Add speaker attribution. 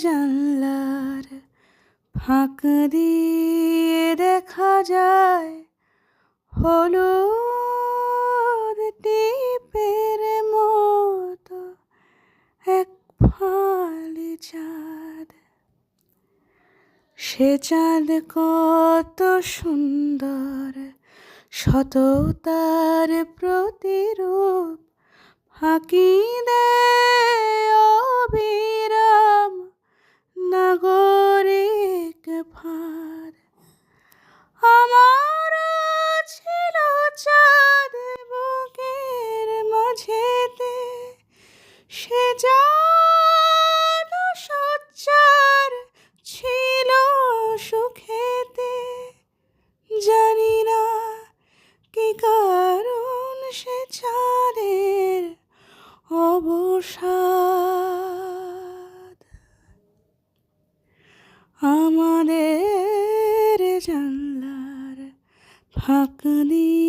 Speaker 1: জানলার ফাঁক দিয়ে দেখা যায় হলুদ টিপের মতো এক ফালি চাঁদ। সে চাঁদ কত সুন্দর, শত তার প্রতিরূপ ফাঁকি দেয় অবিরাম নাগরিক ফাঁদ। আমারও ছিল চাঁদ বুকের মাঝেতে, সে চাঁদ সোচ্চার ছিল সুখেতে। জানি না কি কারণ সে চাঁদের অবসাদ। আমাদের জানলার ফাঁক দিয়ে